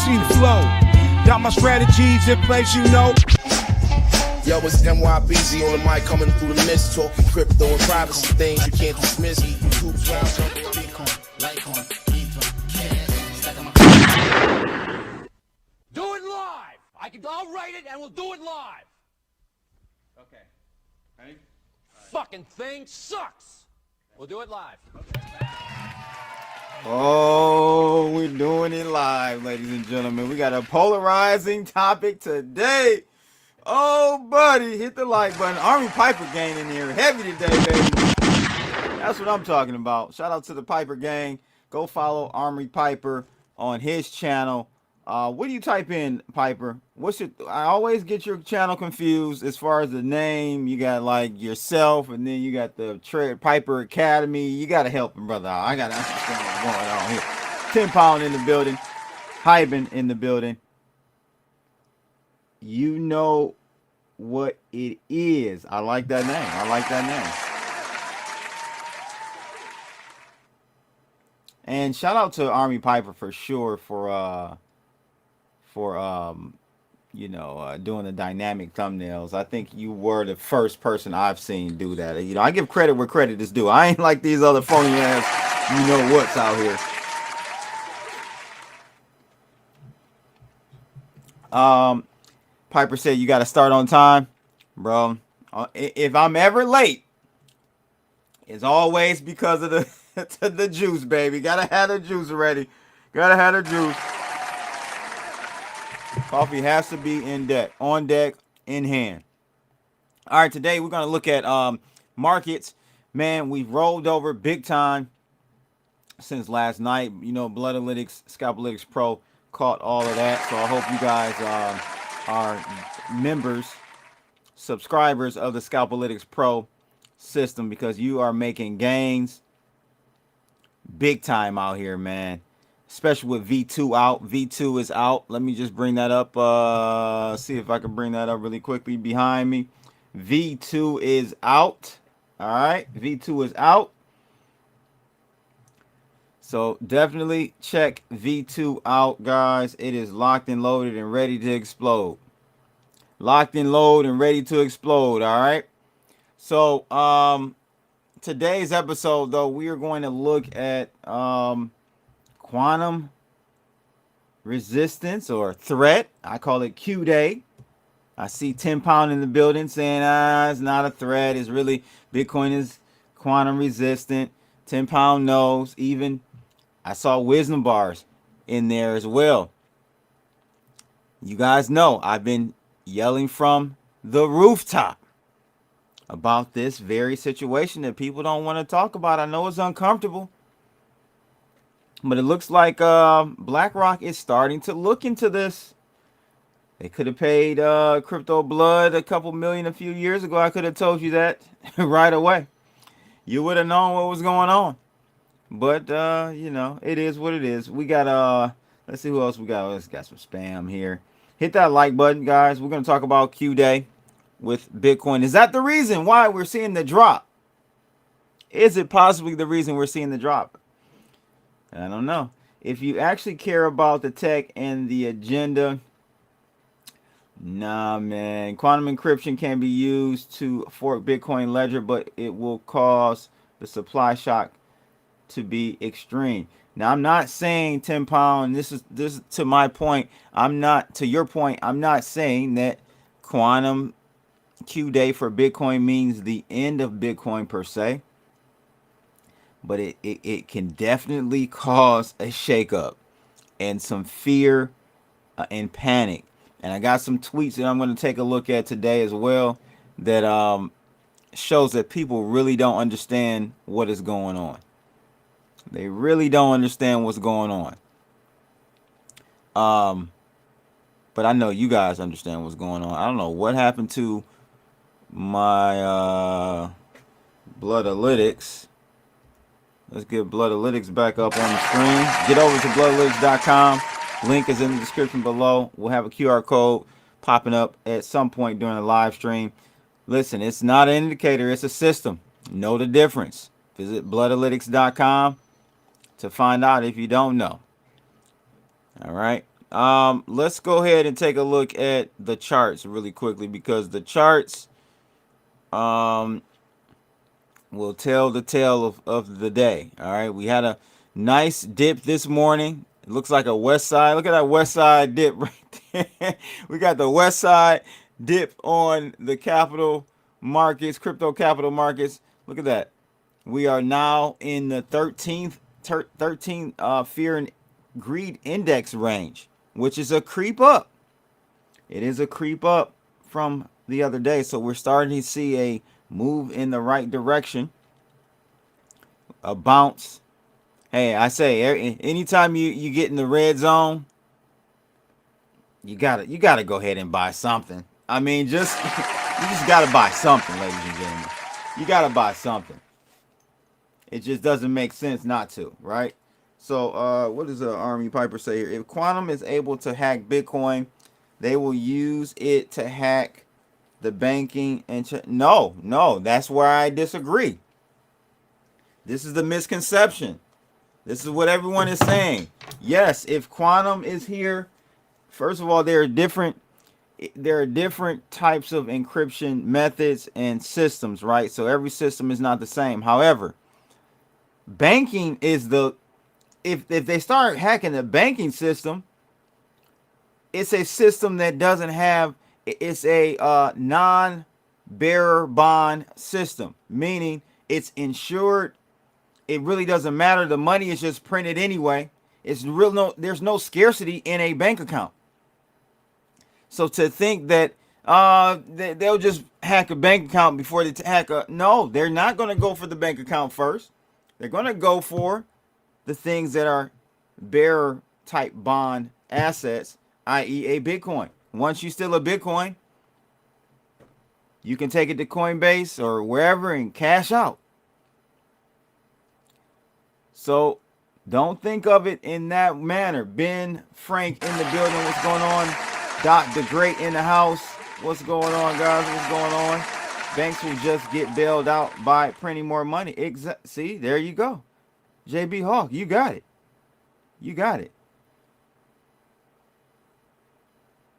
see the flow. Got my strategies in place, you know. Yo, it's NYBZ on the mic, coming through the mist, talking crypto and privacy things you can't dismiss. YouTube's round, Bitcoin, Litecoin, do it live. I'll write it and we'll do it live. Okay. Ready? Fucking thing sucks. We'll do it live. Oh, we're doing it live, ladies and gentlemen. We got a polarizing topic today. Oh, buddy, hit the like button. Army Piper gang in here. Heavy today, baby. That's what I'm talking about. Shout out to the Piper gang. Go follow Army Piper on his channel. What do you type in, Piper? I always get your channel confused as far as the name. You got like yourself, and then you got the Piper Academy. You got to help him, brother. I got to understand what's going on here. 10 Pound in the building. Hyben in the building. You know what it is. I like that name. I like that name. And shout out to Army Piper for sure for doing the dynamic thumbnails. I think you were the first person I've seen do that. You know, I give credit where credit is due. I ain't like these other phony ass, you know what's out here. Piper said you got to start on time, bro. If I'm ever late, it's always because of the juice, baby. Gotta have the juice ready. Gotta have the juice. Coffee has to be on deck, in hand. All right, today we're gonna look at markets. Man, we've rolled over big time since last night. You know, Bloodalytics, Scalpalytics Pro caught all of that. So I hope you guys are members, subscribers of the Scalpalytics Pro system, because you are making gains big time out here, man. Especially with V2 out. V2 is out. Let me just bring that up. See if I can bring that up really quickly behind me. V2 is out. All right. V2 is out. So definitely check V2 out, guys. It is locked and loaded and ready to explode. Locked and loaded and ready to explode. All right. So today's episode, though, we are going to look at quantum resistance or threat. I call it Q Day. I see 10 Pound in the building saying it's not a threat. It's really Bitcoin is quantum resistant. 10 Pound knows. Even I saw Wisdom Bars in there as well. You guys know I've been yelling from the rooftop about this very situation that people don't want to talk about. I know it's uncomfortable, but it looks like BlackRock is starting to look into this. They could have paid Crypto Blood a couple million a few years ago. I could have told you that right away. You would have known what was going on. But, you know, it is what it is. We got, let's see who else we got. Let's got some spam here. Hit that like button, guys. We're going to talk about Q Day with Bitcoin. Is that the reason why we're seeing the drop? Is it possibly the reason we're seeing the drop? I don't know. If you actually care about the tech and the agenda, nah, man. Quantum encryption can be used to fork Bitcoin ledger, but it will cause the supply shock to be extreme. Now, I'm not saying 10 Pound. This is to my point. To your point. I'm not saying that quantum Q Day for Bitcoin means the end of Bitcoin per se. But it can definitely cause a shakeup and some fear and panic. And I got some tweets that I'm going to take a look at today as well that shows that people really don't understand what is going on. They really don't understand what's going on. But I know you guys understand what's going on. I don't know what happened to my Bloodalytics. Let's get Bloodalytics back up on the screen. Get over to bloodalytics.com. Link is in the description below. We'll have a QR code popping up at some point during the live stream. Listen, it's not an indicator. It's a system. Know the difference. Visit bloodalytics.com to find out if you don't know. All right. Let's go ahead and take a look at the charts really quickly, because the charts will tell the tale of the day. All right, we had a nice dip this morning. It looks like a west side. Look at that west side dip right there. We got the west side dip on the capital markets, crypto capital markets. Look at that. We are now in the 13th fear and greed index range, which is a creep up. It is a creep up from the other day. So we're starting to see a move in the right direction, a bounce. Hey, I say, anytime you get in the red zone, you gotta go ahead and buy something. I mean, just you just gotta buy something, ladies and gentlemen. You gotta buy something. It just doesn't make sense not to, right? So, what does Army Piper say here? If Quantum is able to hack Bitcoin, they will use it to hack the banking and no, that's where I disagree. This is the misconception. This is what everyone is saying. Yes, if Quantum is here, first of all, there are different types of encryption methods and systems, right? So every system is not the same. However, banking is if they start hacking the banking system, it's a system that doesn't have, it's a non-bearer bond system, meaning it's insured. It really doesn't matter. The money is just printed anyway. There's no scarcity in a bank account. So to think that they'll just hack a bank account before they hack no, they're not going to go for the bank account first. They're going to go for the things that are bearer type bond assets, i.e. a Bitcoin. Once you steal a Bitcoin, you can take it to Coinbase or wherever and cash out. So don't think of it in that manner. Ben Frank in the building. What's going on? Dr. Great in the house. What's going on, guys? What's going on? Banks will just get bailed out by printing more money. See, there you go. JB Hawk, you got it. You got it.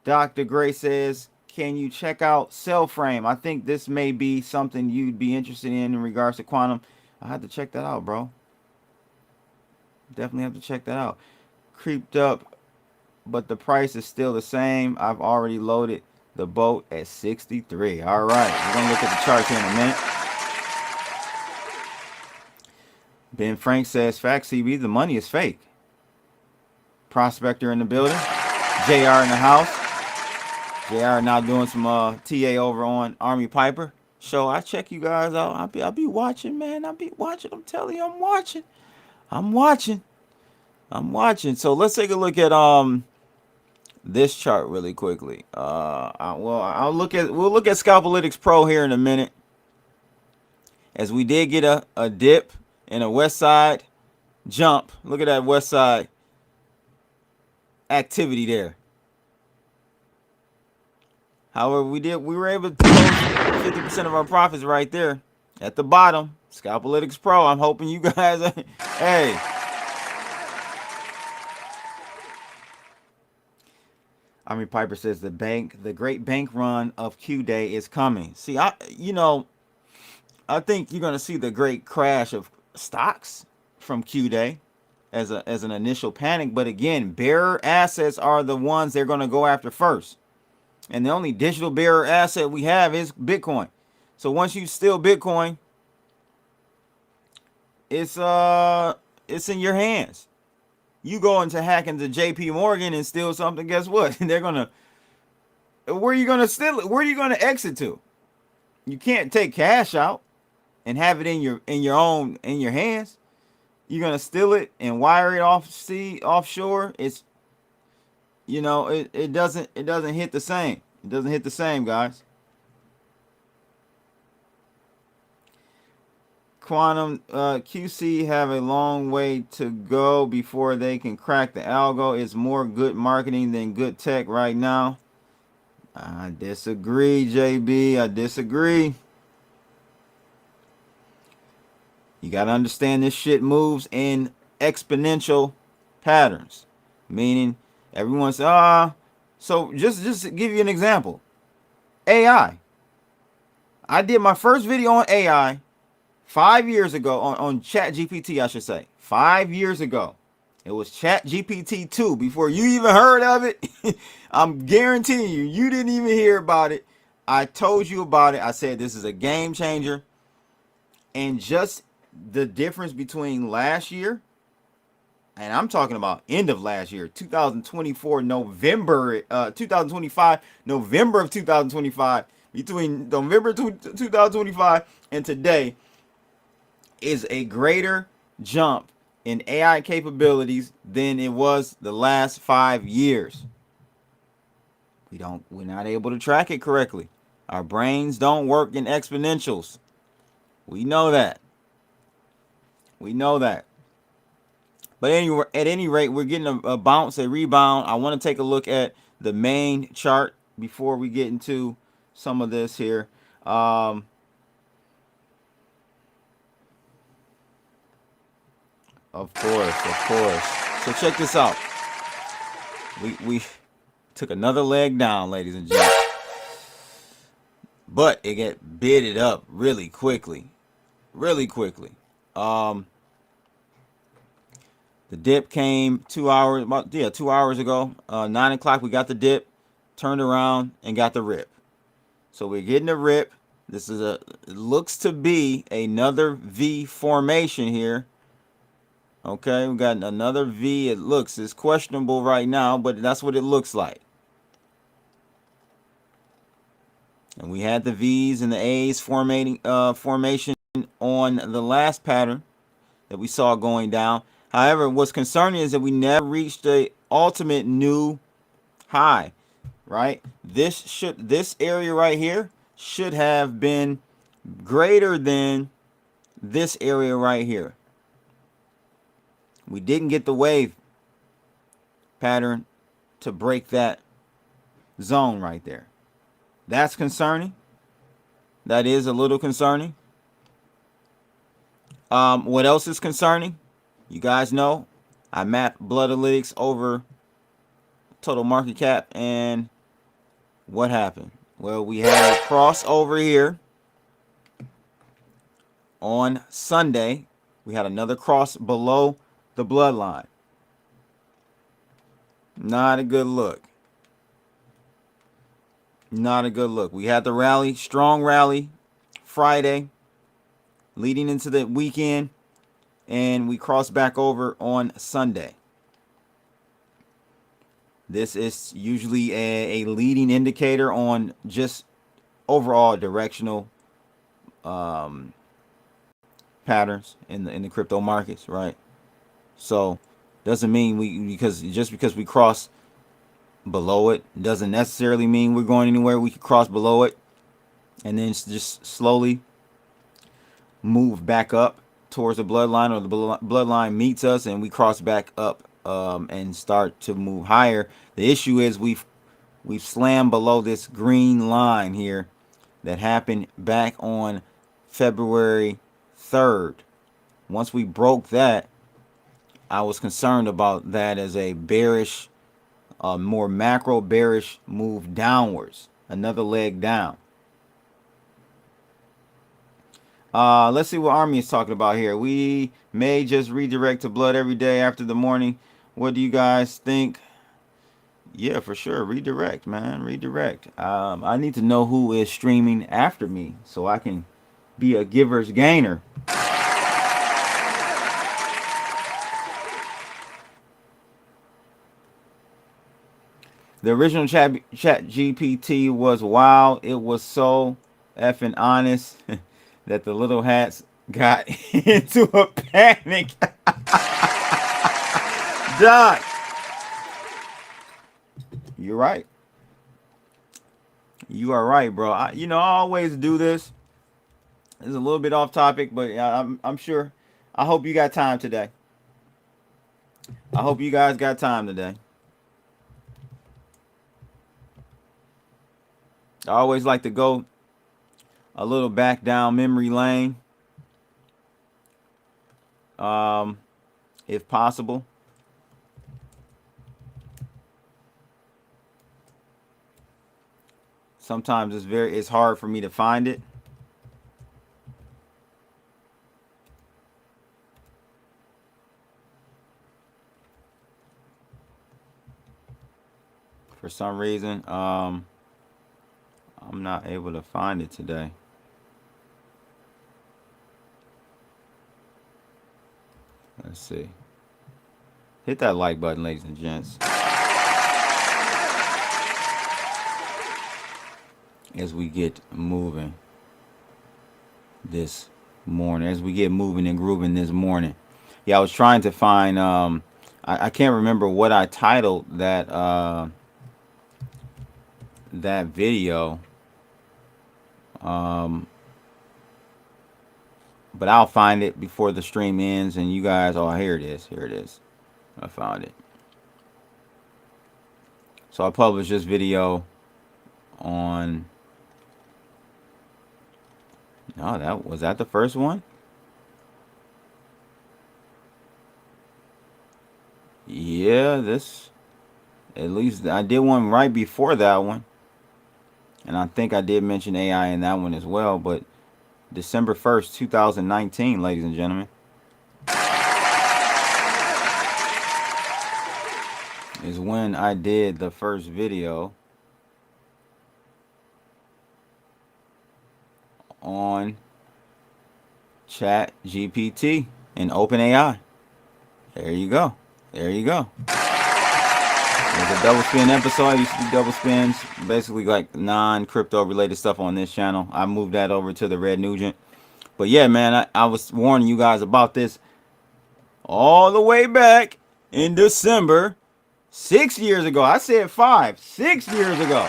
Dr. Gray says, can you check out Cell Frame? I think this may be something you'd be interested in regards to quantum. I have to check that out, bro. Definitely have to check that out. Creeped up, but the price is still the same. I've already loaded the boat at 63. All right, we're gonna look at the charts here in a minute. Ben Frank says, "Fact, CB, the money is fake." Prospector in the building. JR in the house. JR now doing some TA over on Army Piper show. I check you guys out. I'll be watching, man. I'll be watching. I'm telling you, I'm watching. I'm watching. So let's take a look at this chart really quickly. We'll look at Scalpalytics Pro here in a minute, as we did get a dip and a west side jump. Look at that west side activity there. However, we were able to close 50% of our profits right there at the bottom. Scalpalytics Pro. I'm hoping you guys are, hey. Army Piper says the great bank run of Q Day is coming. See, I think you're gonna see the great crash of stocks from Q Day as an initial panic. But again, bearer assets are the ones they're gonna go after first. And the only digital bearer asset we have is Bitcoin. So once you steal Bitcoin, it's in your hands. You go into hacking to JP Morgan and steal something, guess what? They're gonna, where are you gonna steal it? Where are you gonna exit to? You can't take cash out and have it in your hands. You're gonna steal it and wire it offshore. It's, it doesn't hit the same. It doesn't hit the same, guys. Quantum QC have a long way to go before they can crack the algo. It's more good marketing than good tech right now. I disagree, JB. I disagree. You got to understand this shit moves in exponential patterns, meaning Everyone's so just to give you an example, AI. I did my first video on AI 5 years ago on Chat GPT, I should say. 5 years ago. It was Chat GPT 2 before you even heard of it. I'm guaranteeing you, you didn't even hear about it. I told you about it. I said this is a game changer. And just the difference between last year, and I'm talking about end of last year, 2024 November, 2025 November of 2025, between November 2025 and today, is a greater jump in AI capabilities than it was the last 5 years. We're not able to track it correctly. Our brains don't work in exponentials. We know that. We know that. But anyway, at any rate, we're getting a bounce, a rebound. I want to take a look at the main chart before we get into some of this here. Of course. So check this out. We took another leg down, ladies and gentlemen. But it got bidded up really quickly. Really quickly. The dip came 2 hours, 2 hours ago. 9 o'clock, we got the dip, turned around, and got the rip. So we're getting a rip. This is it looks to be another V formation here. Okay, we got another V. It's questionable right now, but that's what it looks like. And we had the V's and the A's formation on the last pattern that we saw going down. However, what's concerning is that we never reached the ultimate new high, right? This area right here should have been greater than this area right here. We didn't get the wave pattern to break that zone right there. That's concerning. That is a little concerning. What else is concerning? You guys know I mapped Bloodalytics over total market cap, and what happened? Well, we had a crossover here on Sunday. We had another cross below the bloodline. Not a good look. Not a good look. We had the rally, strong rally Friday leading into the weekend, and we crossed back over on Sunday. This is usually a leading indicator on just overall directional patterns in the crypto markets, right? So doesn't mean because we cross below it doesn't necessarily mean we're going anywhere. We could cross below it and then just slowly move back up towards the bloodline, or the bloodline meets us and we cross back up and start to move higher. The issue is we've slammed below this green line here that happened back on February 3rd. Once we broke that, I was concerned about that as a bearish, more macro bearish move downwards, another leg down. Let's see what Army is talking about here. We may just redirect to blood every day after the morning. What do you guys think? Yeah, for sure. Redirect, man. Redirect. I need to know who is streaming after me so I can be a giver's gainer. The original chat GPT was wild. It was so effing honest that the little hats got into a panic. Doc, you're right. You are right, bro. I always do this. It's a little bit off topic, but I'm sure. I hope you got time today. I hope you guys got time today. I always like to go a little back down memory lane, if possible. Sometimes it's hard for me to find it. For some reason, I'm not able to find it today. Let's see. Hit that like button, ladies and gents. As we get moving this morning, as we get moving and grooving this morning. Yeah, I was trying to find, I can't remember what I titled that, that video. But I'll find it before the stream ends, and you guys, oh, here it is. Here it is. I found it. So I published this video on, no, was that the first one? Yeah, at least I did one right before that one. And I think I did mention AI in that one as well, but December 1st, 2019, ladies and gentlemen, is when I did the first video on Chat GPT and OpenAI. There you go. There you go. There's a double spin episode. I used to do double spins, basically like non-crypto related stuff on this channel. I moved that over to the Red Nugent. But yeah, man, I was warning you guys about this all the way back in December, 6 years ago. I said 6 years ago.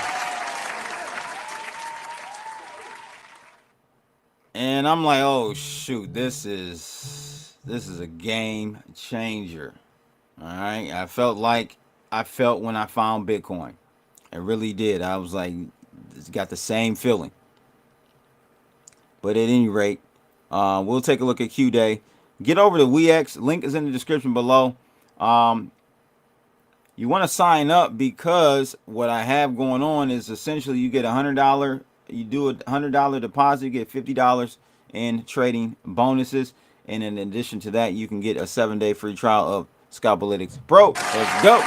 And I'm like, oh shoot, this is a game changer. All right, I felt when I found Bitcoin. It really did. I was like, it's got the same feeling. But at any rate, we'll take a look at Q-Day. Get over to WeX. Link is in the description below. You want to sign up because what I have going on is essentially you get $100. You do a $100 deposit, you get $50 in trading bonuses. And in addition to that, you can get a 7-day free trial of Scalpalytics Pro. Let's go.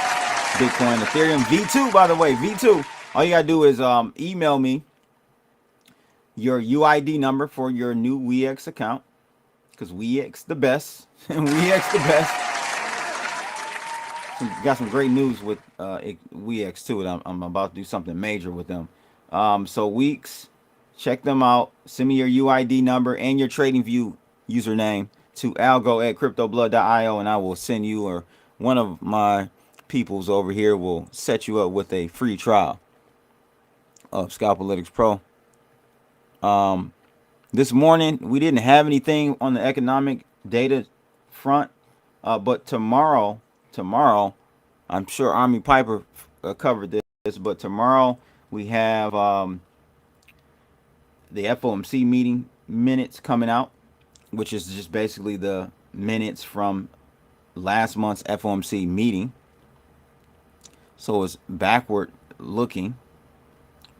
Bitcoin, Ethereum, V2, by the way, V2. All you got to do is email me your UID number for your new WeX account. Because WeX the best. WeX the best. Got some great news with WeX too. I'm about to do something major with them. So Weeks, check them out. Send me your UID number and your TradingView username to algo@cryptoblood.io, and I will send you, or one of my peoples over here will set you up with a free trial of Scalpalytics Pro. This morning we didn't have anything on the economic data front, but tomorrow, I'm sure Army Piper covered this, but tomorrow we have the FOMC meeting minutes coming out, which is just basically the minutes from last month's FOMC meeting. So it's backward looking.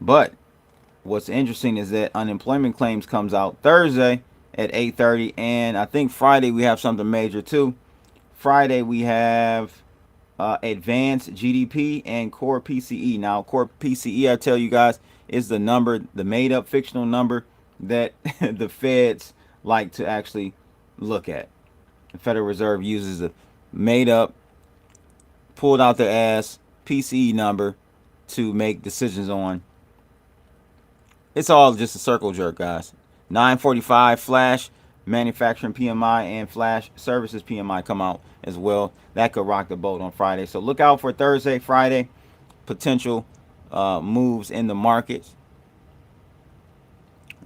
But what's interesting is that unemployment claims comes out Thursday at 8:30, and I think Friday we have something major too. Friday we have advanced GDP and core PCE. Now, core PCE, I tell you guys, is the number, the made up fictional number that the feds like to actually look at. The Federal Reserve uses a made up, pulled out their ass PCE number to make decisions on. It's all just a circle jerk, guys. 945 flash manufacturing PMI and flash services PMI come out as well. That could rock the boat on Friday. So look out for Thursday, Friday, potential moves in the markets.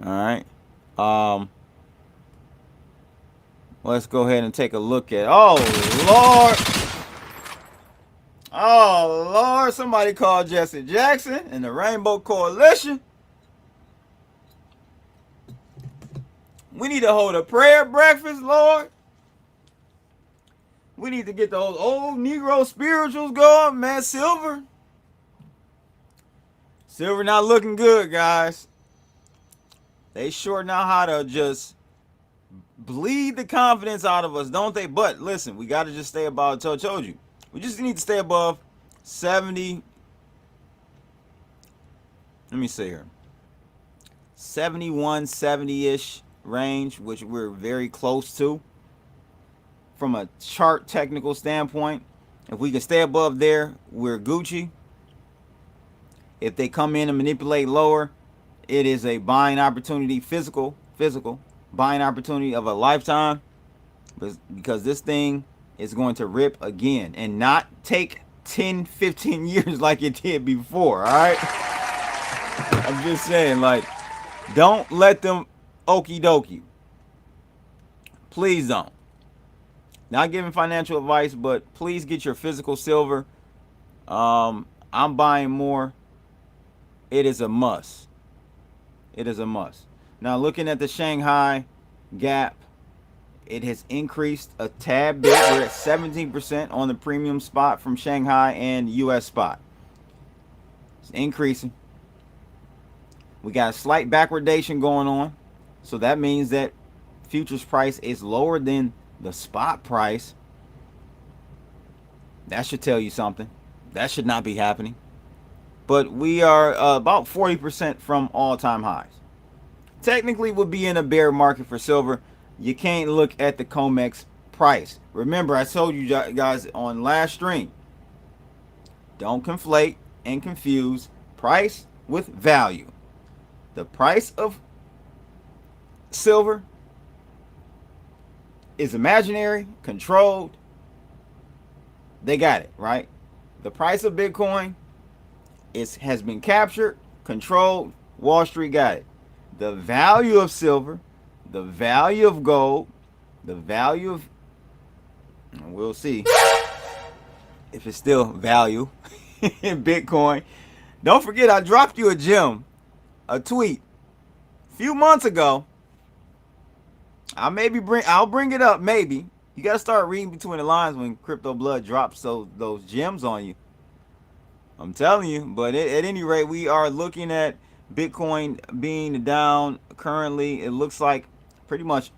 All right. Let's go ahead and take a look at, oh Lord, somebody called Jesse Jackson and the Rainbow Coalition. We need to hold a prayer breakfast, Lord. We need to get those old Negro spirituals going, man. Silver Silver not looking good, guys. They sure know how to just bleed the confidence out of us, don't they? But listen, we got to just stay above. I told you, we just need to stay above 70. Let me see here, 71, 70-ish range, which we're very close to from a chart technical standpoint. If we can stay above there, we're Gucci. If they come in and manipulate lower, it is a buying opportunity, physical buying opportunity of a lifetime, because this thing is going to rip again and not take 10, 15 years like it did before. All right. I'm just saying, like, don't let them okie dokie. Please don't. Not giving financial advice, but please get your physical silver. I'm buying more. It is a must. It is a must. Now, looking at the Shanghai gap, it has increased a tad bit. We're at 17% on the premium spot from Shanghai and US spot. It's increasing. We got a slight backwardation going on. So that means that futures price is lower than the spot price. That should tell you something. That should not be happening. But we are about 40% from all-time highs. Technically, we'll be in a bear market for silver. You can't look at the COMEX price. Remember, I told you guys on last stream, don't conflate and confuse price with value. The price of silver is imaginary, controlled. They got it, right? The price of Bitcoin has been captured, controlled. Wall Street got it. The value of silver, the value of gold, the value of, we'll see if it's still value in Bitcoin. Don't forget, I dropped you a tweet a few months ago. I'll bring it up, maybe. You got to start reading between the lines when Crypto Blood drops those gems on you. I'm telling you. But at any rate, we are looking at Bitcoin being down currently. It looks like pretty much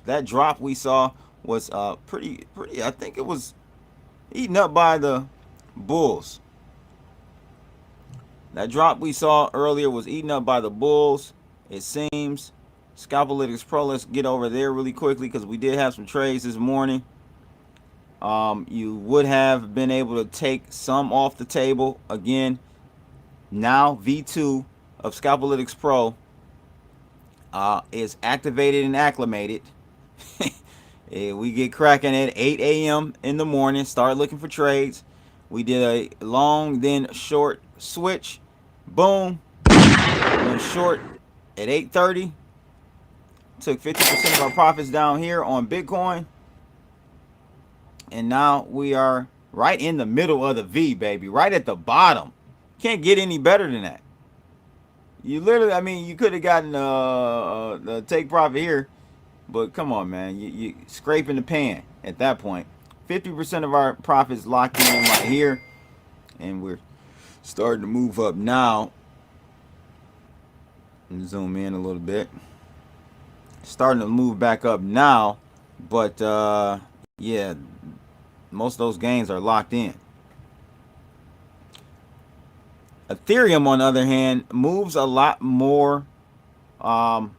that drop we saw was pretty. I think it was eaten up by the bulls. That drop we saw earlier was eaten up by the bulls, it seems. Scalpalytics Pro, let's get over there really quickly because we did have some trades this morning. You would have been able to take some off the table. Again, now V2 of Scalpalytics Pro is activated and acclimated. We get cracking at 8 a.m. in the morning. Start looking for trades. We did a long, then short switch. Boom. Then short at 8:30. Took 50% of our profits down here on Bitcoin. And now we are right in the middle of the V, baby. Right at the bottom. Can't get any better than that. You literally, I mean, you could have gotten the take profit here. But come on, man. You scraping the pan at that point. 50% of our profits locked in right here. And we're starting to move up now. Zoom in a little bit. Starting to move back up now. But, yeah, most of those gains are locked in. Ethereum, on the other hand, moves a lot more from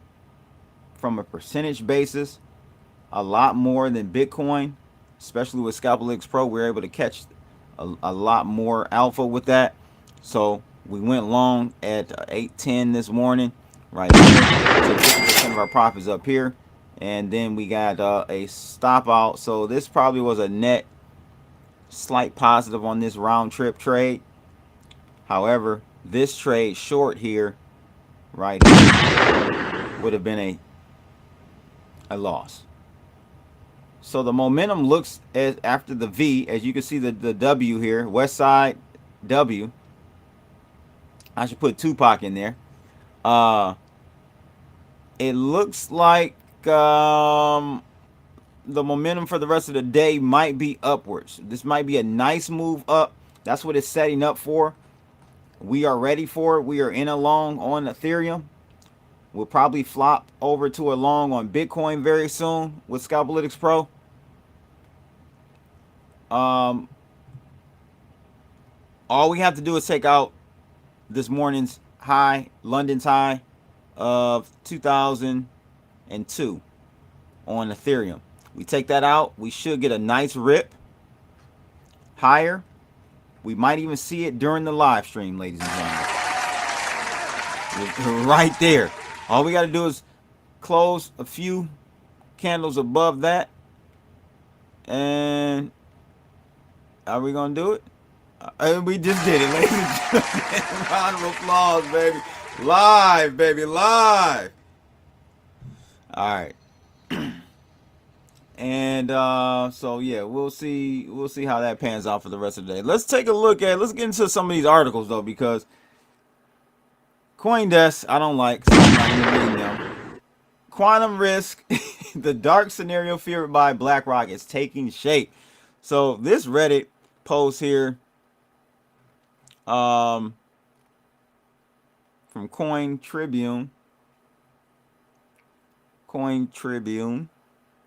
a percentage basis. A lot more than Bitcoin. Especially with Scalpalytics Pro, we're able to catch a lot more alpha with that. So we went long at 8:10 this morning. Right here. So 50% of our profits up here. And then we got a stop out. So this probably was a net slight positive on this round trip trade. However, this trade short here, right here, would have been a loss. So the momentum looks as after the V, as you can see the W here, West Side W. I should put Tupac in there. It looks like the momentum for the rest of the day might be upwards. This might be a nice move up. That's what it's setting up for. We are ready for it. We are in a long on Ethereum. We'll probably flop over to a long on Bitcoin very soon with Scalpalytics Pro. All we have to do is take out this morning's high, London's high of 2002 on Ethereum. We take that out, we should get a nice rip higher. We might even see it during the live stream, ladies and gentlemen. Right there. All we got to do is close a few candles above that. And are we going to do it? We just did it, ladies and gentlemen. Round of applause, baby. Live, baby, live. All right. And so yeah, we'll see how that pans out for the rest of the day. Let's take a look at, let's get into some of these articles though, because CoinDesk I don't like, so I'm not even reading them. Quantum risk, the dark scenario feared by BlackRock is taking shape. So this Reddit post here from Coin Tribune.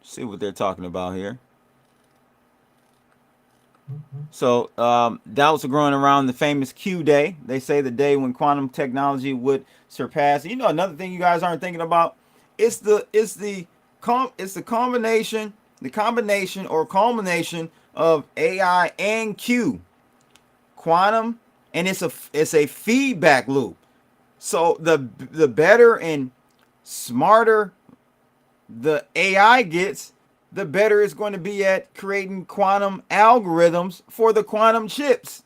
See what they're talking about here. So doubts are growing around the famous Q day. They say the day when quantum technology would surpass. You know, another thing you guys aren't thinking about, it's the combination or culmination of AI and Q, quantum, and it's a feedback loop. So the better and smarter the AI gets, the better it's going to be at creating quantum algorithms for the quantum chips.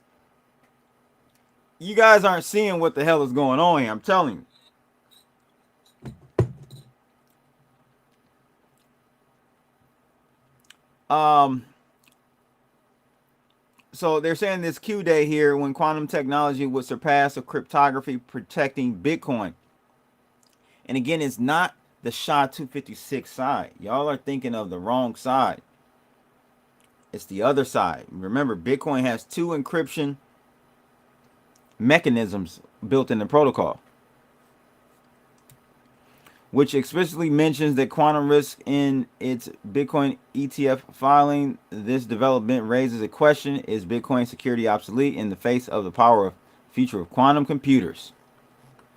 You guys aren't seeing what the hell is going on here, I'm telling you. So they're saying this Q day here when quantum technology would surpass the cryptography protecting Bitcoin. And again, it's not the SHA-256 side. Y'all are thinking of the wrong side. It's the other side. Remember, Bitcoin has two encryption mechanisms built in the protocol, which explicitly mentions that quantum risk in its Bitcoin ETF filing. This development raises a question: is Bitcoin security obsolete in the face of the power of future of quantum computers?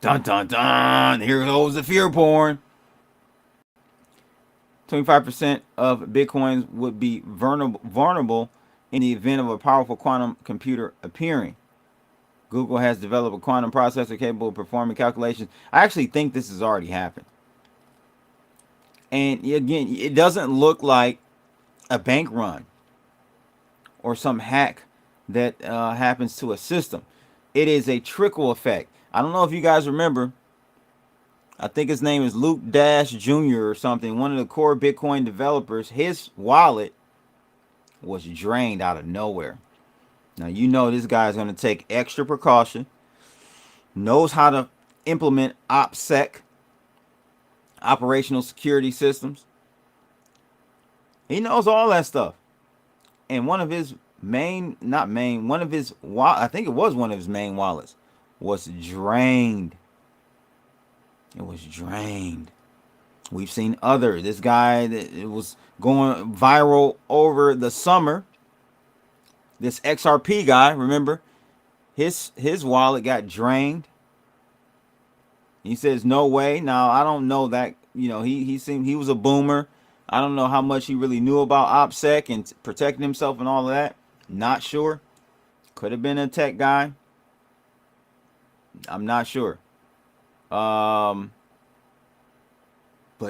Dun dun dun! Here goes the fear porn. 25% of Bitcoins would be vulnerable in the event of a powerful quantum computer appearing. Google has developed a quantum processor capable of performing calculations. I actually think this has already happened. And again, it doesn't look like a bank run or some hack that happens to a system. It is a trickle effect. I don't know if you guys remember. I think his name is Luke Dash Jr. or something. One of the core Bitcoin developers, his wallet was drained out of nowhere. Now, you know this guy's going to take extra precaution, knows how to implement OPSEC, operational security systems. He knows all that stuff. And one of his main, I think it was one of his main wallets was drained. It was drained. We've seen other. This guy that it was going viral over the summer. This XRP guy, remember, his wallet got drained. He says no way. Now I don't know that. You know, he seemed he was a boomer. I don't know how much he really knew about OPSEC and protecting himself and all of that. Not sure. Could have been a tech guy. I'm not sure. But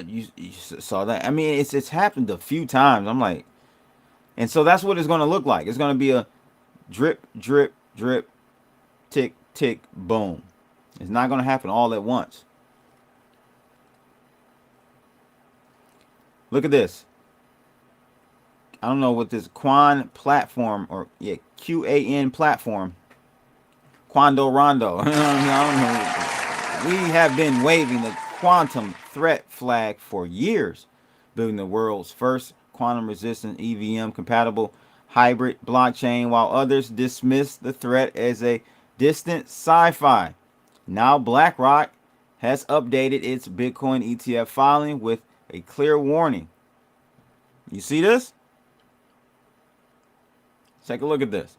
you saw that. I mean, it's happened a few times. I'm like, and so that's what it's going to look like. It's going to be a drip, drip, drip, tick, tick, boom. It's not going to happen all at once. Look at this. I don't know what this Quant platform or QAN platform. Quando Rondo. I don't know. We have been waving the quantum threat flag for years, building the world's first quantum resistant EVM compatible hybrid blockchain, while others dismiss the threat as a distant sci-fi. Now BlackRock has updated its Bitcoin ETF filing with a clear warning. You see this? Take a look at this.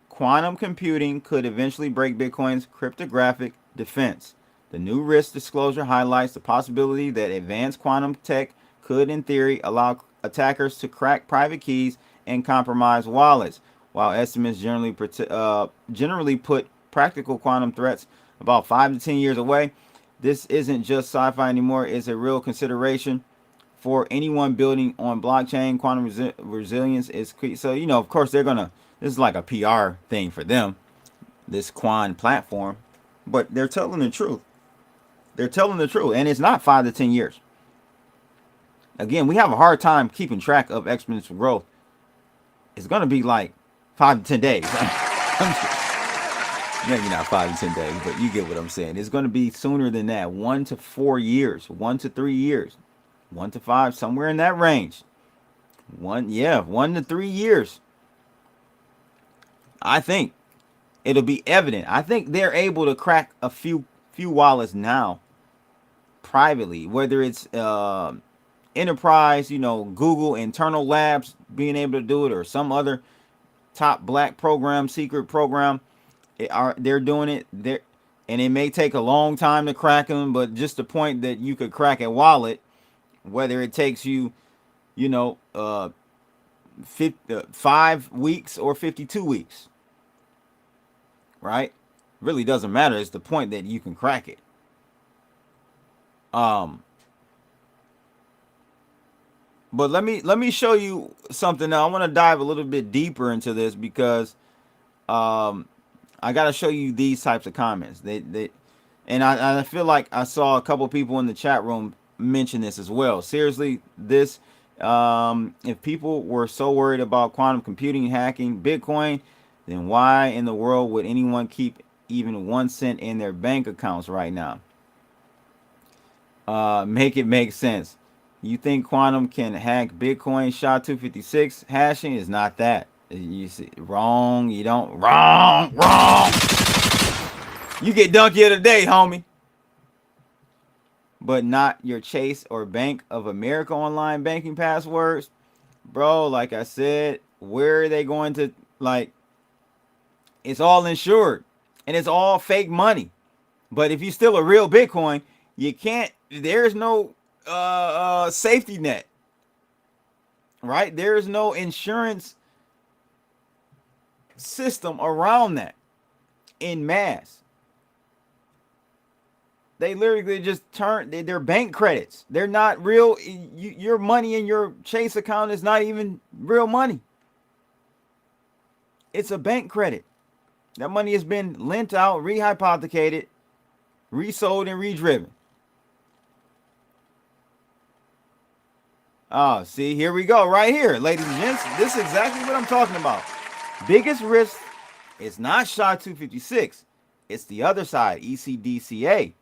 Quantum computing could eventually break Bitcoin's cryptographic defense. The new risk disclosure highlights the possibility that advanced quantum tech could, in theory, allow attackers to crack private keys and compromise wallets. While estimates generally put practical quantum threats about 5 to 10 years away, this isn't just sci-fi anymore. It's a real consideration for anyone building on blockchain. Quantum resilience is key. So, of course, this is like a PR thing for them, this Quant platform, but they're telling the truth. They're telling the truth, and it's not 5 to 10 years. Again, we have a hard time keeping track of exponential growth. It's going to be like 5 to 10 days. Maybe not 5 to 10 days, but you get what I'm saying. It's going to be sooner than that. 1 to 4 years, 1 to 3 years, 1 to 5, somewhere in that range. 1 to 3 years. I think it'll be evident. I think they're able to crack a few wallets now privately, whether it's enterprise, Google internal labs being able to do it, or some other top black program, secret program. They're doing it there, and it may take a long time to crack them, but just the point that you could crack a wallet, whether it takes you, 5 weeks or 52 weeks, right? Really doesn't matter. It's the point that you can crack it. But let me show you something now. I want to dive a little bit deeper into this because I got to show you these types of comments. And I feel like I saw a couple people in the chat room mention this as well. Seriously, this if people were so worried about quantum computing hacking Bitcoin, then why in the world would anyone keep even 1 cent in their bank accounts right now? Make it make sense. You think quantum can hack Bitcoin? SHA-256 hashing is not that. You see, wrong. You don't. Wrong. You get donkey of the day, homie. But not your Chase or Bank of America online banking passwords. Bro, like I said, where are they going to, it's all insured. And it's all fake money. But if you steal a real Bitcoin, you can't, there's no safety net. Right? There's no insurance system around that in mass. They literally just they're bank credits. They're not real. Your money in your Chase account is not even real money. It's a bank credit. That money has been lent out, rehypothecated, resold, and redriven. Oh, see, here we go, right here, ladies and gents. This is exactly what I'm talking about. Biggest risk is not SHA-256. It's the other side, ECDCA.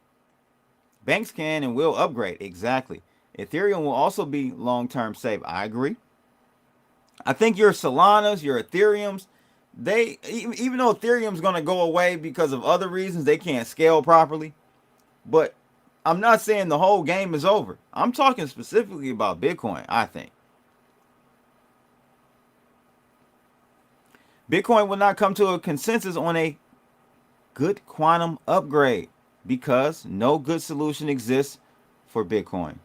Banks can and will upgrade. Exactly. Ethereum will also be long-term safe. I agree. I think your Solanas, your Ethereums, even though Ethereum's going to go away because of other reasons, they can't scale properly. But I'm not saying the whole game is over. I'm talking specifically about Bitcoin, I think. Bitcoin will not come to a consensus on a good quantum upgrade because no good solution exists for Bitcoin.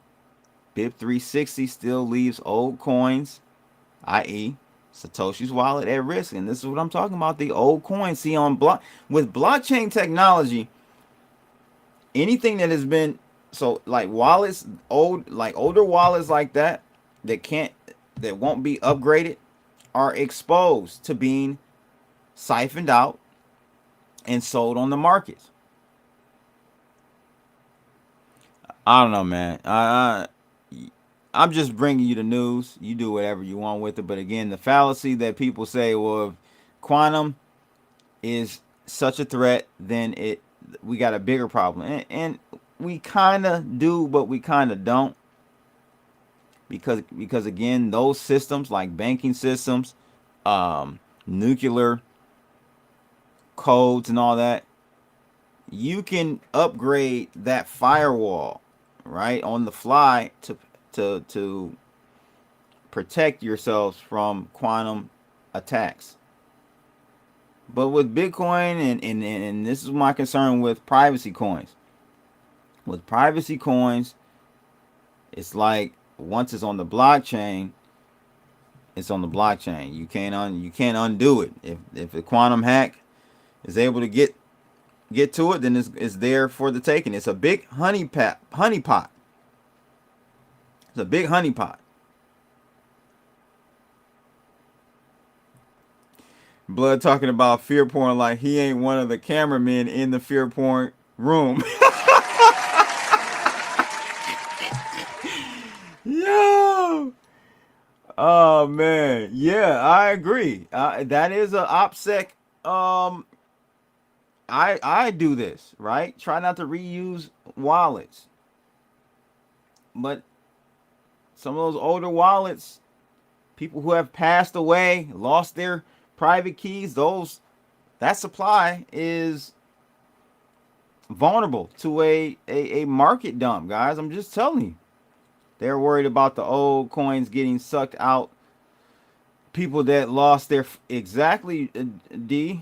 BIP360 still leaves old coins, i.e. Satoshi's wallet, at risk. And this is what I'm talking about, the old coins. See, with blockchain technology, anything that has been, like wallets, older wallets like that won't be upgraded are exposed to being siphoned out and sold on the markets. I don't know, man. I'm just bringing you the news. You do whatever you want with it. But again, the fallacy that people say, well, if quantum is such a threat, then we got a bigger problem. And we kind of do, but we kind of don't. because again, those systems like banking systems, nuclear codes and all that, you can upgrade that firewall right on the fly to protect yourselves from quantum attacks. But with Bitcoin, and this is my concern with privacy coins. With privacy coins, it's like once it's on the blockchain, it's on the blockchain. You can't undo it. If a quantum hack is able to get to it, then it's there for the taking. It's a big honeypot. It's a big honeypot. Blood talking about fear porn like he ain't one of the cameramen in the fear porn room. Yo. Oh man. Yeah, I agree. That is a OPSEC. I do this, right? Try not to reuse wallets. But some of those older wallets, people who have passed away, lost their private keys, that supply is vulnerable to a market dump, guys. I'm just telling you. They're worried about the old coins getting sucked out. People that lost their exactly D.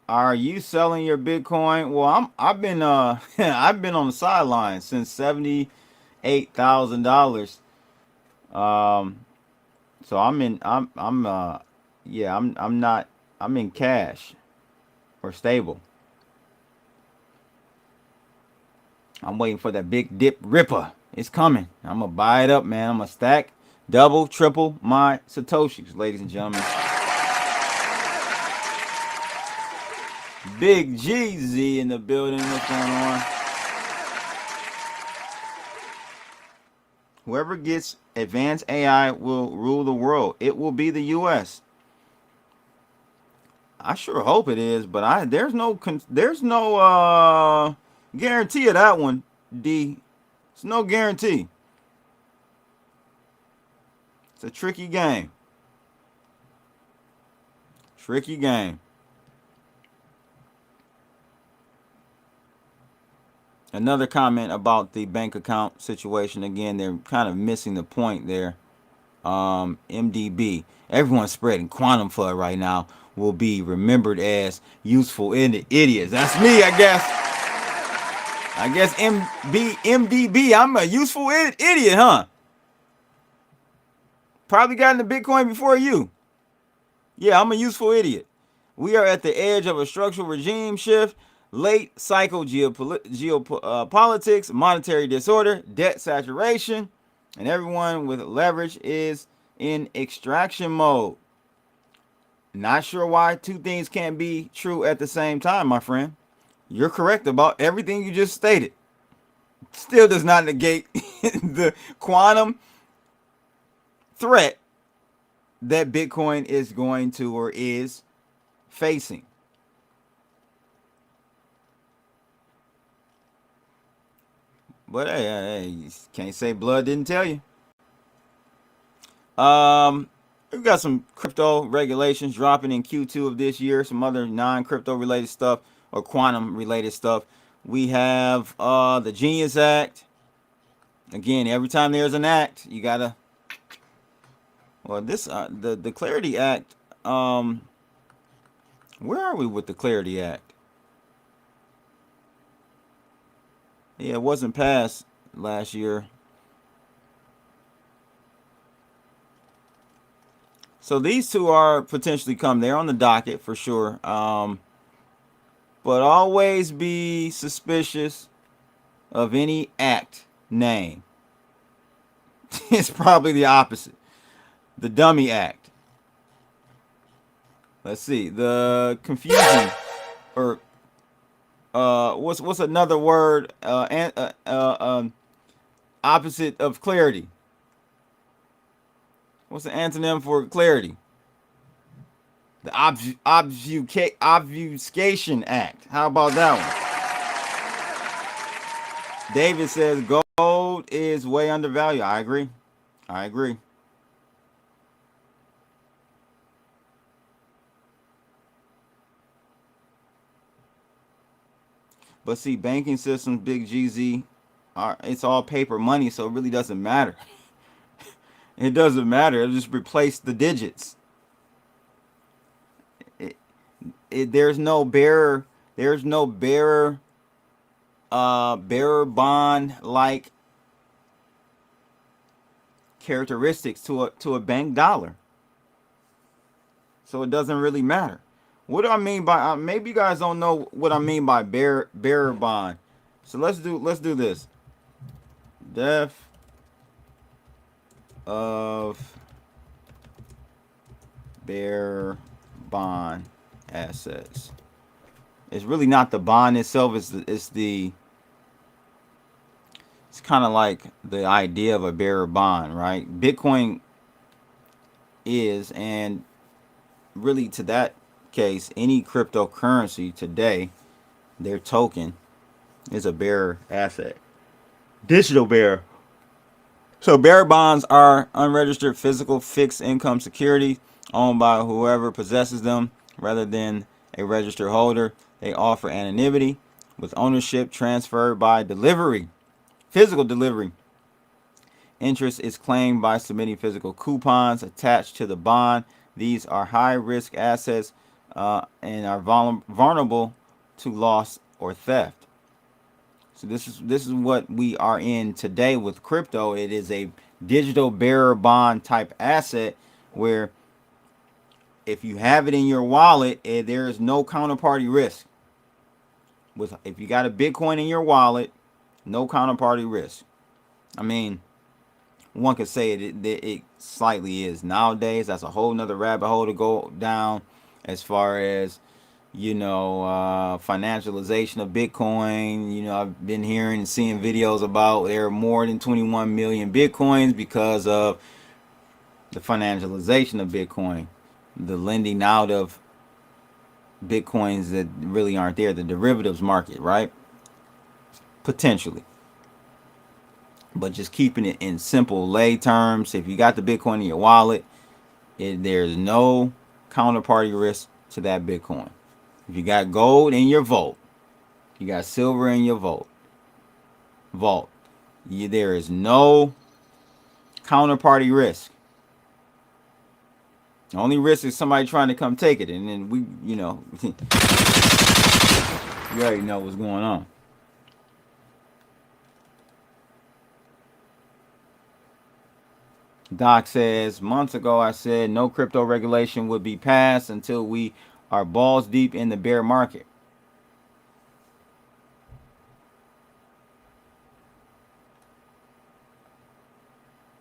Are you selling your Bitcoin? Well, I've been I've been on the sidelines since $78,000. So I'm not, I'm in cash or stable. I'm waiting for that big dip ripper. It's coming. I'm gonna buy it up, man. I'm gonna stack, double, triple my Satoshis, ladies and gentlemen. Big GZ in the building. What's going on? Whoever gets advanced AI will rule the world. It will be the U.S. I sure hope it is, but there's no guarantee of that one, D. It's no guarantee. It's a tricky game. Tricky game. Another comment about the bank account situation. Again, they're kind of missing the point there. MDB. Everyone's spreading quantum FUD right now will be remembered as useful idiots. That's me, I guess. I guess MDB. I'm a useful idiot, huh? Probably got into Bitcoin before you. Yeah, I'm a useful idiot. We are at the edge of a structural regime shift, late cycle geopolitics, monetary disorder, debt saturation, and everyone with leverage is in extraction mode. Not sure why two things can't be true at the same time, my friend. You're correct about everything you just stated. Still does not negate the quantum threat that Bitcoin is going to or is facing. But hey, you can't say blood didn't tell you. We've got some crypto regulations dropping in Q2 of this year. Some other non-crypto related stuff or quantum related stuff. We have the Genius Act. Again, every time there's an act, you gotta. Well, this the Clarity Act. Where are we with the Clarity Act? Yeah, it wasn't passed last year. So these two are potentially come. They're on the docket for sure. But always be suspicious of any act name. It's probably the opposite. The Dummy Act. Let's see. The confusion or what's another word opposite of clarity? What's the antonym for clarity? The Obfuscation Act. How about that one? David says gold is way undervalued. I agree. I agree. But see, banking systems, Big GZ, it's all paper money, so it really doesn't matter. It doesn't matter. It'll just replace the digits. There's no bearer. There's no bearer bond like characteristics to a bank dollar. So it doesn't really matter. What do I mean by maybe you guys don't know what I mean by bearer bond. So let's do this. Def of bearer bond assets. It's really not the bond itself. It's kind of like the idea of a bearer bond, right? Bitcoin is, and really to that case, any cryptocurrency today, their token is a bearer asset, digital bearer. So bearer bonds are unregistered physical fixed income security owned by whoever possesses them rather than a registered holder. They offer anonymity with ownership transferred by delivery, physical delivery. Interest is claimed by submitting physical coupons attached to the bond. These are high risk assets and are vulnerable to loss or theft. So this is what we are in today with crypto. It is a digital bearer bond type asset where if you have it in your wallet, there is no counterparty risk. If you got a Bitcoin in your wallet, no counterparty risk. I mean, one could say it slightly is nowadays. That's a whole nother rabbit hole to go down as far as financialization of Bitcoin. I've been hearing and seeing videos about there are more than 21 million Bitcoins because of the financialization of Bitcoin, the lending out of Bitcoins that really aren't there, the derivatives market, right? Potentially. But just keeping it in simple lay terms, if you got the Bitcoin in your wallet, there's no counterparty risk to that Bitcoin. If you got gold in your vault, you got silver in your vault, there is no counterparty risk. The only risk is somebody trying to come take it, and then you already know what's going on. Doc says, months ago I said no crypto regulation would be passed until we are balls deep in the bear market.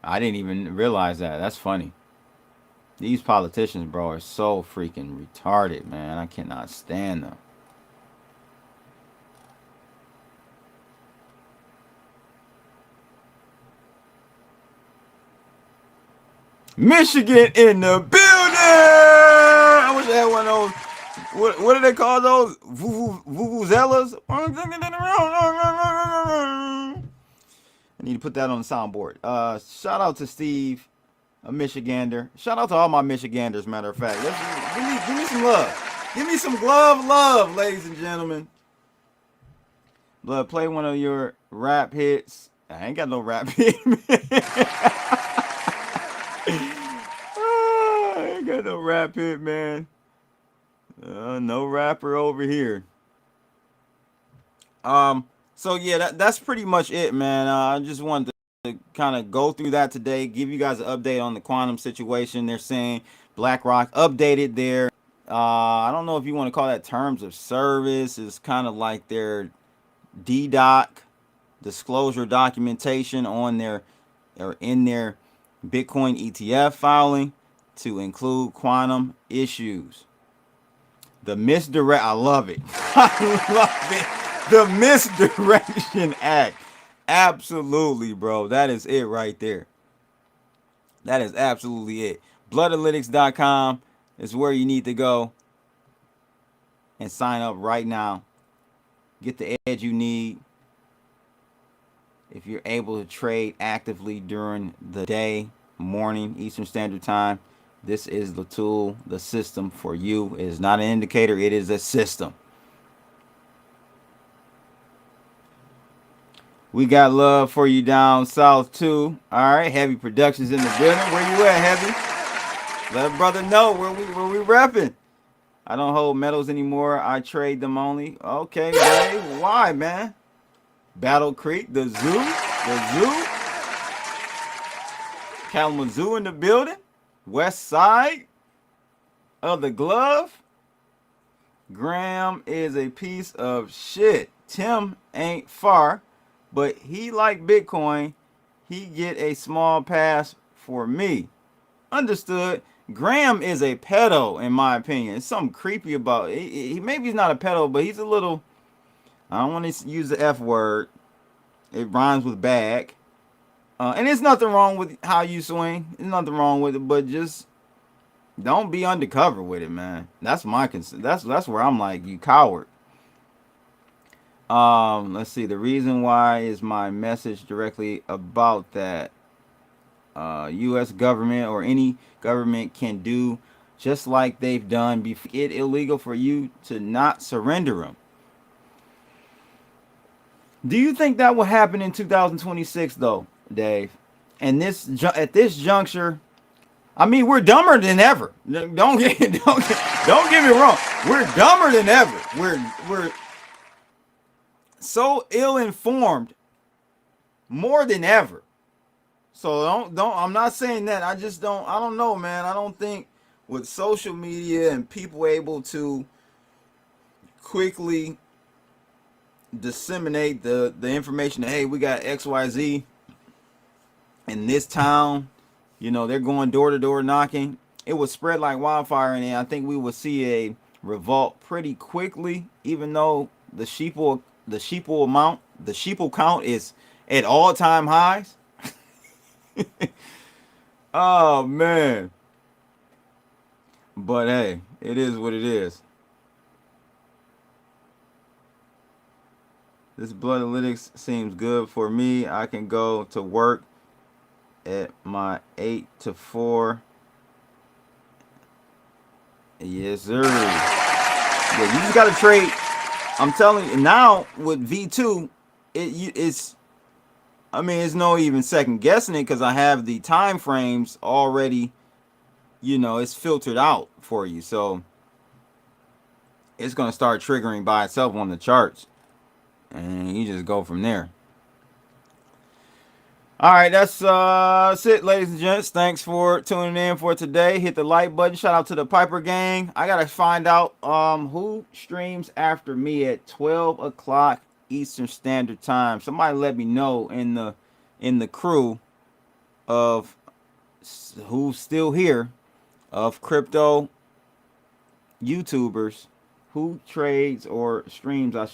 I didn't even realize that. That's funny. These politicians, bro, are so freaking retarded, man. I cannot stand them. Michigan in the building. I wish I had one of those. What do they call those? Vuvuzelas? I need to put that on the soundboard. Shout out to Steve, a Michigander. Shout out to all my Michiganders, matter of fact. Give me some love. Give me some glove love, ladies and gentlemen. Blood, play one of your rap hits. I ain't got no rap hit, man. I ain't got no rap hit, man. No rapper over here. So yeah, that's pretty much it, man. I just wanted to kind of go through that today, give you guys an update on the quantum situation. They're saying BlackRock updated their I don't know if you want to call that terms of service. It's kind of like their DDoC, disclosure documentation on their or in their Bitcoin ETF filing to include quantum issues. The misdirect, I love it. I love it. The Misdirection Act. Absolutely, bro. That is it right there. That is absolutely it. Bloodalytics.com. is where you need to go and sign up right now. Get the edge you need. If you're able to trade actively during the day, morning, Eastern Standard Time, this is the tool, the system for you. It is not an indicator, it is a system. We got love for you down south too. All right, Heavy Productions in the building. Where you at, Heavy? Let a brother know where we repping. I don't hold metals anymore. I trade them only. Okay, Dave. Why, man? Battle Creek, the zoo. Kalamazoo in the building. West side of the glove. Graham is a piece of shit. Tim ain't far, but he like Bitcoin. He get a small pass for me. Understood. Graham is a pedo, in my opinion. It's something creepy about it. He maybe he's not a pedo, but he's a little. I don't want to use the F word. It rhymes with bag. And there's nothing wrong with how you swing. There's nothing wrong with it, but just don't be undercover with it, man. That's my concern. That's where I'm like, you coward. Let's see. The reason why is my message directly about that. U.S. government or any government can do just like they've done before. It's illegal for you to not surrender them. Do you think that will happen in 2026 though, Dave? And at this juncture, I mean, we're dumber than ever. Don't get me wrong. We're dumber than ever. We're so ill-informed more than ever. So don't I'm not saying that. I don't know, man. I don't think with social media and people able to quickly disseminate the information that, hey, we got XYZ in this town, they're going door to door knocking. It would spread like wildfire, and I think we will see a revolt pretty quickly, even though the sheeple count is at all-time highs. Oh man, but hey, it is what it is. This Bloodalytics seems good for me. I can go to work at my 8 to 4. Yes, sir. Yeah, you just gotta trade. I'm telling you now with V2, it's no even second guessing it because I have the time frames already, it's filtered out for you. So it's going to start triggering by itself on the charts. And you just go from there. All right, that's it, ladies and gents. Thanks for tuning in for today. Hit the like button. Shout out to the Piper gang. I got to find out who streams after me at 12 o'clock Eastern Standard Time. Somebody let me know in the crew of who's still here of crypto YouTubers who trades or streams, I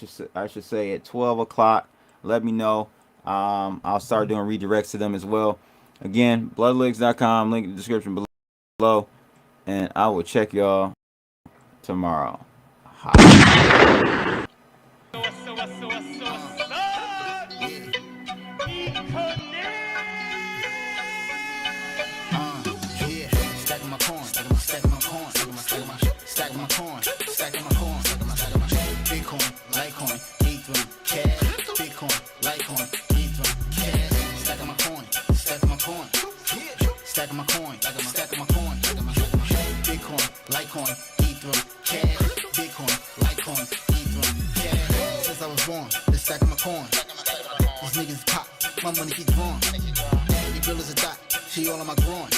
should say, at 12 o'clock. Let me know. I'll start doing redirects to them as well. Again, bloodalytics.com, link in the description below, and I will check y'all tomorrow. Bitcoin, Litecoin, Ethereum, cash. Bitcoin, Litecoin, Ethereum, cash. Stacking my coin, stacking my coin, stacking my coin, stacking my coin. Bitcoin, Litecoin, Ethereum, cash. Bitcoin, Litecoin, Ethereum, cash. Since I was born, been stacking my coin. These niggas pop, my money keep growing. Your girl is a dot, she all on my groin.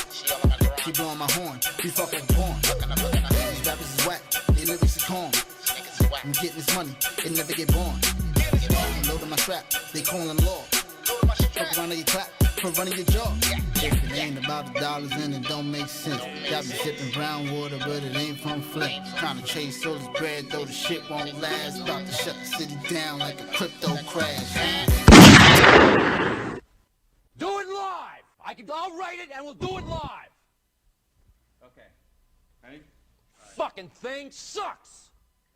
She blowing my horn, we fuck like porn. These rappers is whack, they lyrics is corn. I'm getting this money, it never get born. I'm loading my strap, they calling the law. Fuck around your clap, for running your jaw. If it ain't about the dollars, then it don't make sense. Got me sipping brown water, but it ain't from Flint. Trying to chase all this bread, though the shit won't last. About to shut the city down like a crypto crash. Do it live! I'll write it and we'll do it live! Okay. Ready? fucking thing sucks.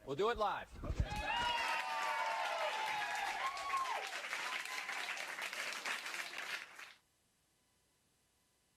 We'll do it live.